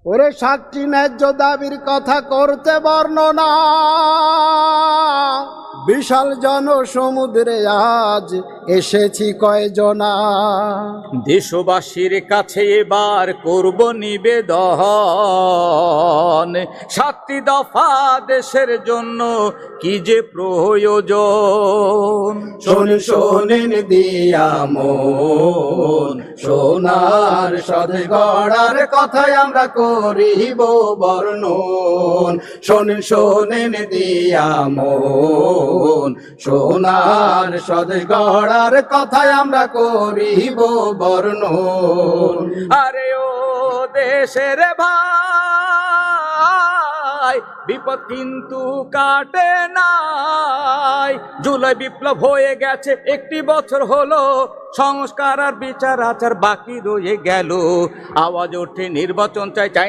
ওরে সাতটি ন্যায্য দাবির কথা করতে বর্ণনা, বিশাল জনসমুদ্রে আজ এসেছি কয়জনা। দেশবাসীর কাছে এবার করব নিবেদন, 7টি দফা দেশের জন্য কি যে প্রয়োজন। শোনেন দিয়া মন, সোনার সাথে গড়ার কথাই আমরা করিব বর্ণন। শোনেন দিয়া মন, সোনার সাথে গড়ার কথাই আমরা করিব বর্ণন। আরে ও দেশের ভাই, বিপদ কিন্তু কাটে নাই। জুলাই বিপ্লব হয়ে গেছে, 1টি বছর হলো, সংস্কার আর বিচার আচার বাকি রয়ে গেল। আওয়াজ ওঠে নির্বাচন চাই।